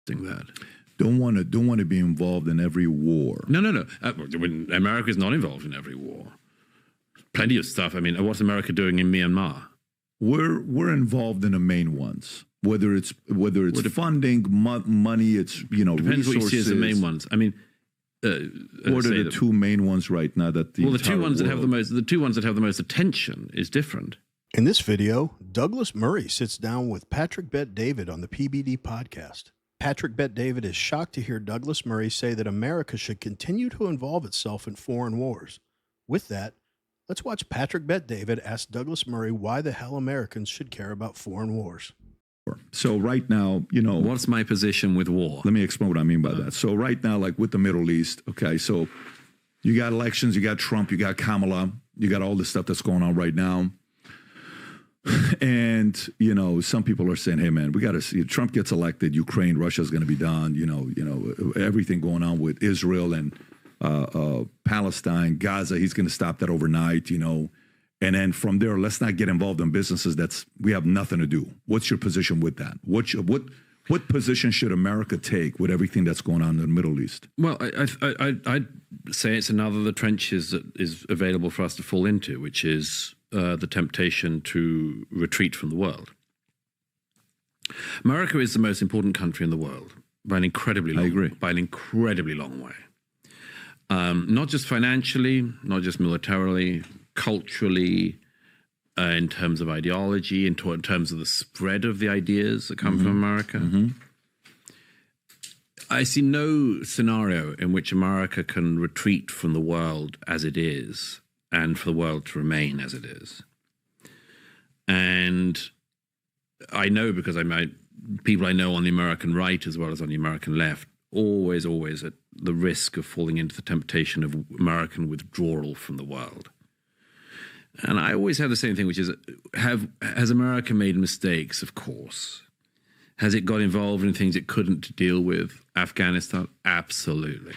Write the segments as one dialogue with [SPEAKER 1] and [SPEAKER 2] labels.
[SPEAKER 1] That
[SPEAKER 2] don't want to be involved in every war.
[SPEAKER 1] No. America is not involved in every war. Plenty of stuff. I mean, what's America doing in Myanmar?
[SPEAKER 2] We're involved in the main ones. Whether it's funding, money, it's
[SPEAKER 1] depends
[SPEAKER 2] resources.
[SPEAKER 1] what you see as the main ones. I mean,
[SPEAKER 2] what are the two main ones right now that the
[SPEAKER 1] two ones that have the most attention is different.
[SPEAKER 3] In this video, Douglas Murray sits down with Patrick Bet-David on the PBD Podcast. Patrick Bet-David is shocked to hear Douglas Murray say that America should continue to involve itself in foreign wars. With that, let's watch Patrick Bet-David ask Douglas Murray why the hell Americans should care about foreign wars.
[SPEAKER 2] So right now,
[SPEAKER 1] what's my position with war?
[SPEAKER 2] Let me explain what I mean by that. So right now, like with the Middle East, okay, so you got elections, you got Trump, you got Kamala, you got all this stuff that's going on right now. And, some people are saying, hey, man, we got to see Trump gets elected, Ukraine, Russia's going to be done, everything going on with Israel and Palestine, Gaza, he's going to stop that overnight, And then from there, let's not get involved in businesses we have nothing to do. What's your position with that? What position should America take with everything that's going on in the Middle East?
[SPEAKER 1] Well, I'd say it's another of the trenches that is available for us to fall into, which is the temptation to retreat from the world. America is the most important country in the world by an incredibly long way. Not just financially, not just militarily, culturally, in terms of ideology, in terms of the spread of the ideas that come from America. I see no scenario in which America can retreat from the world as it is and for the world to remain as it is. And I know, because people I know on the American right as well as on the American left, always at the risk of falling into the temptation of American withdrawal from the world. And I always have the same thing, which is, has America made mistakes? Of course. Has it got involved in things it couldn't deal with? Afghanistan? Absolutely.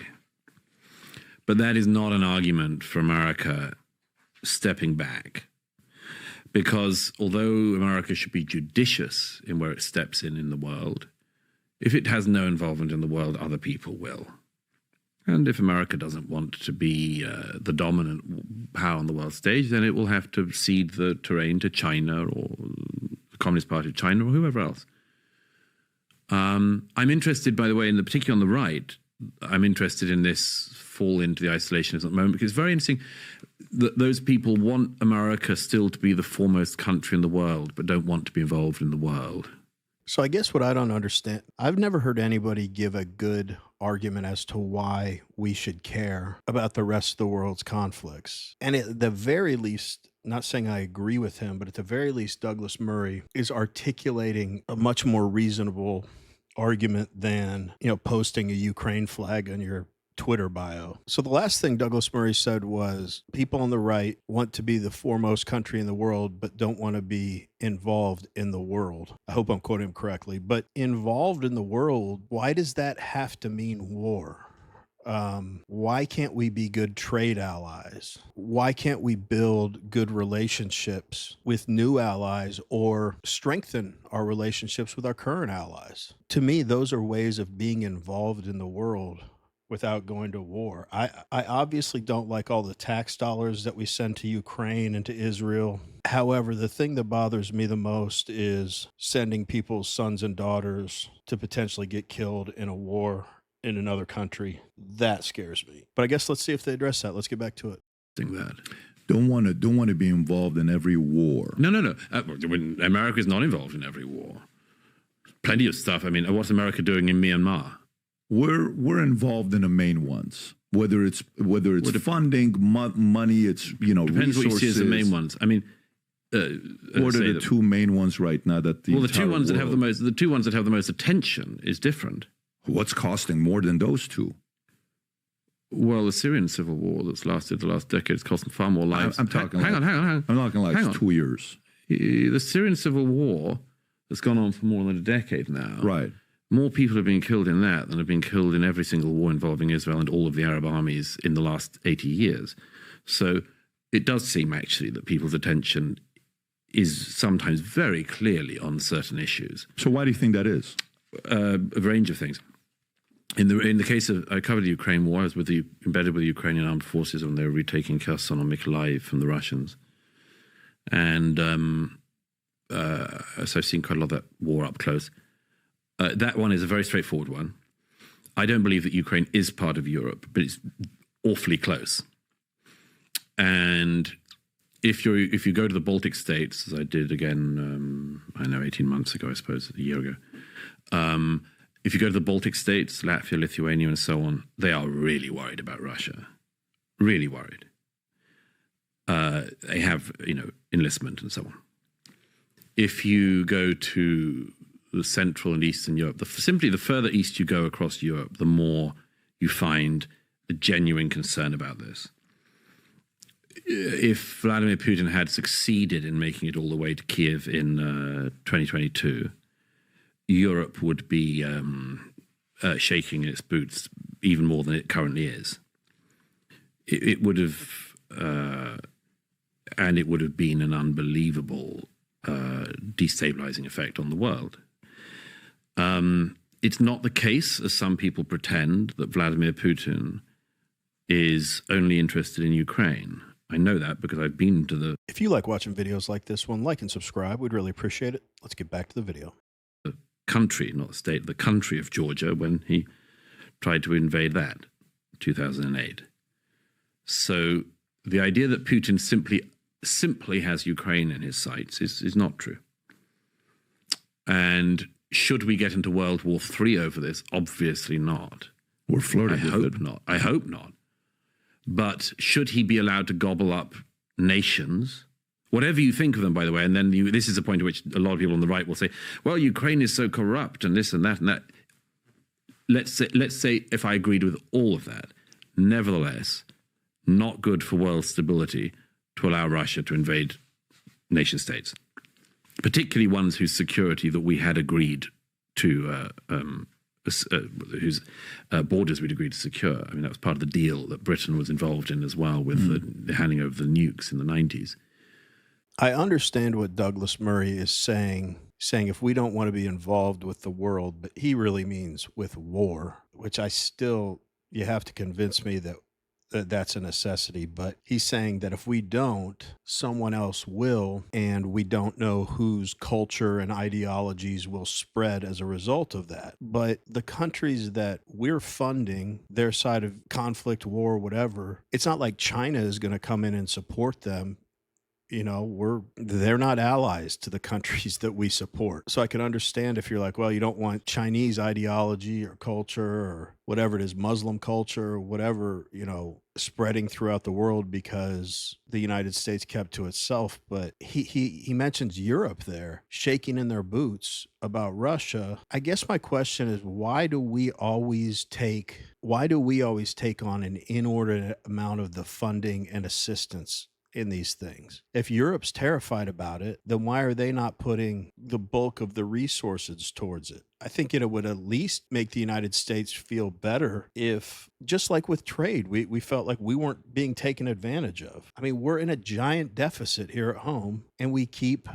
[SPEAKER 1] But that is not an argument for America stepping back. Because although America should be judicious in where it steps in the world, if it has no involvement in the world, other people will. And if America doesn't want to be the dominant power on the world stage, then it will have to cede the terrain to China or the Communist Party of China or whoever else. I'm interested, by the way, particularly on the right, I'm interested in this fall into the isolationism at the moment, because it's very interesting that those people want America still to be the foremost country in the world, but don't want to be involved in the world.
[SPEAKER 3] So I guess what I don't understand, I've never heard anybody give a good argument as to why we should care about the rest of the world's conflicts. And at the very least, not saying I agree with him, but at the very least, Douglas Murray is articulating a much more reasonable argument than, posting a Ukraine flag on your Twitter bio. So the last thing Douglas Murray said was, people on the right want to be the foremost country in the world, but don't want to be involved in the world. I hope I'm quoting him correctly, but involved in the world, why does that have to mean war? Why can't we be good trade allies? Why can't we build good relationships with new allies or strengthen our relationships with our current allies? To me, those are ways of being involved in the world without going to war. I obviously don't like all the tax dollars that we send to Ukraine and to Israel. However, the thing that bothers me the most is sending people's sons and daughters to potentially get killed in a war in another country. That scares me. But I guess let's see if they address that. Let's get back to it.
[SPEAKER 1] That
[SPEAKER 2] don't want to be involved in every war.
[SPEAKER 1] No. America is not involved in every war. Plenty of stuff. I mean, what's America doing in Myanmar?
[SPEAKER 2] We're involved in the main ones. Whether it's funding, money, it's
[SPEAKER 1] depends
[SPEAKER 2] resources.
[SPEAKER 1] what you see as the main ones. I mean,
[SPEAKER 2] what are the two main ones right now that the
[SPEAKER 1] two ones that have the most attention is different.
[SPEAKER 2] What's costing more than those two?
[SPEAKER 1] Well, the Syrian civil war that's lasted the last decade is costing far more lives.
[SPEAKER 2] I'm talking.
[SPEAKER 1] Hang on.
[SPEAKER 2] I'm talking like 2 years.
[SPEAKER 1] The Syrian civil war has gone on for more than a decade now.
[SPEAKER 2] Right.
[SPEAKER 1] More people have been killed in that than have been killed in every single war involving Israel and all of the Arab armies in the last 80 years. So it does seem actually that people's attention is sometimes very clearly on certain issues.
[SPEAKER 2] So why do you think that is?
[SPEAKER 1] a range of things. In the case of, I covered the Ukraine war. I was embedded with the Ukrainian armed forces when they were retaking Kherson or Mykolaiv from the Russians, and so I've seen quite a lot of that war up close. That one is a very straightforward one. I don't believe that Ukraine is part of Europe, but it's awfully close. And if you go to the Baltic states, as I did again, 18 months ago, I suppose, a year ago. If you go to the Baltic states, Latvia, Lithuania, and so on, they are really worried about Russia. Really worried. They have, enlistment and so on. If you go to the Central and Eastern Europe, simply the further east you go across Europe, the more you find a genuine concern about this. If Vladimir Putin had succeeded in making it all the way to Kiev in 2022, Europe would be shaking in its boots even more than it currently is. It would have, and it would have been an unbelievable destabilizing effect on the world. It's not the case, as some people pretend, that Vladimir Putin is only interested in Ukraine. I know that because I've been to the...
[SPEAKER 3] If you like watching videos like this one, like and subscribe. We'd really appreciate it. Let's get back to the video.
[SPEAKER 1] The country, not the state, the country of Georgia when he tried to invade that in 2008. So the idea that Putin simply has Ukraine in his sights is not true. And should we get into World War III over this? Obviously not.
[SPEAKER 2] We're flirting with it.
[SPEAKER 1] I hope not. I hope not. But should he be allowed to gobble up nations, whatever you think of them, by the way, and then this is a point at which a lot of people on the right will say, well, Ukraine is so corrupt and this and that and that. Let's say if I agreed with all of that, nevertheless, not good for world stability to allow Russia to invade nation states, particularly ones whose security that we had agreed to whose borders we'd agreed to secure. I mean, that was part of the deal that Britain was involved in as well with the handing over the nukes in the 90s.
[SPEAKER 3] I understand what Douglas Murray is saying if we don't want to be involved with the world, but he really means with war, which you have to convince me that that's a necessity. But he's saying that if we don't, someone else will, and we don't know whose culture and ideologies will spread as a result of that. But the countries that we're funding, their side of conflict, war, whatever, it's not like China is going to come in and support them. They're not allies to the countries that we support. So I can understand if you're like, well, you don't want Chinese ideology or culture or whatever it is, Muslim culture or whatever, spreading throughout the world because the United States kept to itself. But he mentions Europe there, shaking in their boots about Russia. I guess my question is, why do we always take on an inordinate amount of the funding and assistance in these things? If Europe's terrified about it, then why are they not putting the bulk of the resources towards it? I think it would at least make the United States feel better if, just like with trade, we felt like we weren't being taken advantage of. I mean, we're in a giant deficit here at home, and we keep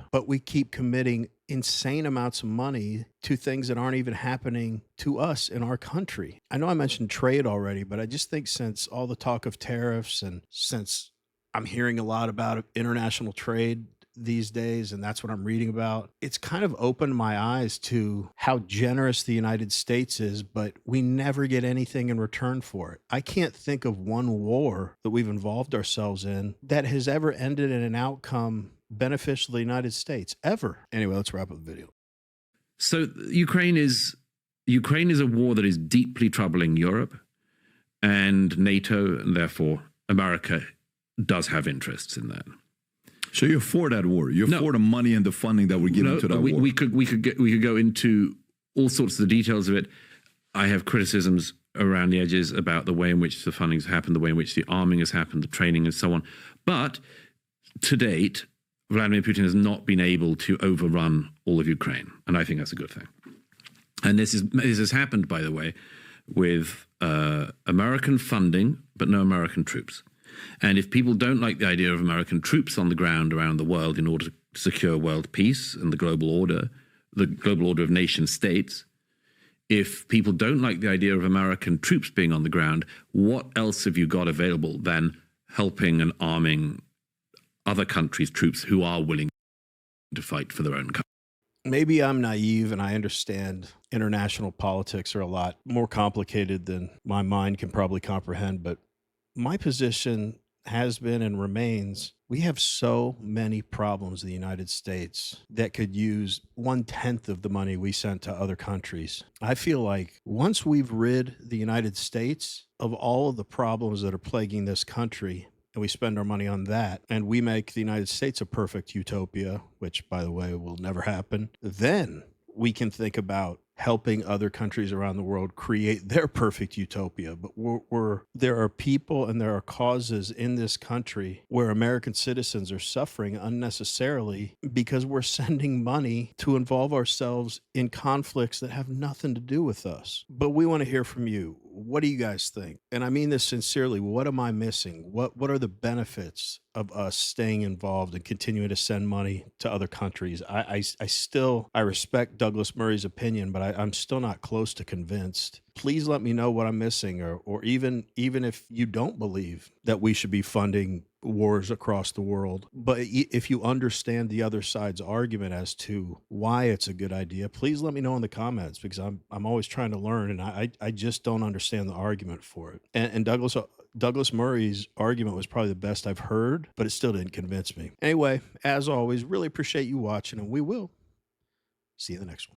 [SPEAKER 3] committing insane amounts of money to things that aren't even happening to us in our country. I know I mentioned trade already, but I just think since all the talk of tariffs and since I'm hearing a lot about international trade these days, and that's what I'm reading about, it's kind of opened my eyes to how generous the United States is, but we never get anything in return for it. I can't think of one war that we've involved ourselves in that has ever ended in an outcome beneficial to the United States, ever. Anyway, let's wrap up the video.
[SPEAKER 1] So Ukraine is a war that is deeply troubling Europe and NATO, and therefore America does have interests in that.
[SPEAKER 2] So you're for that war? You're for the money and the funding that we're giving to that war?
[SPEAKER 1] We could go into all sorts of the details of it. I have criticisms around the edges about the way in which the funding has happened, the way in which the arming has happened, the training and so on. But to date, Vladimir Putin has not been able to overrun all of Ukraine, and I think that's a good thing. And this has happened, by the way, with American funding, but no American troops. And if people don't like the idea of American troops on the ground around the world in order to secure world peace and the global order of nation states, if people don't like the idea of American troops being on the ground, what else have you got available than helping and arming other countries' troops who are willing to fight for their own country?
[SPEAKER 3] Maybe I'm naive and I understand international politics are a lot more complicated than my mind can probably comprehend, but my position has been and remains, we have so many problems in the United States that could use 1/10 of the money we sent to other countries. I feel like once we've rid the United States of all of the problems that are plaguing this country, and we spend our money on that, and we make the United States a perfect utopia, which, by the way, will never happen, then we can think about helping other countries around the world create their perfect utopia. But there are people and there are causes in this country where American citizens are suffering unnecessarily because we're sending money to involve ourselves in conflicts that have nothing to do with us. But we want to hear from you. What do you guys think? And I mean this sincerely. What am I missing? What are the benefits of us staying involved and continuing to send money to other countries? I respect Douglas Murray's opinion, but I'm still not close to convinced. Please let me know what I'm missing, or even if you don't believe that we should be funding wars across the world, but if you understand the other side's argument as to why it's a good idea, please let me know in the comments, because I'm always trying to learn, and I just don't understand the argument for it. And Douglas Murray's argument was probably the best I've heard, but it still didn't convince me. Anyway, as always, really appreciate you watching, and we will see you in the next one.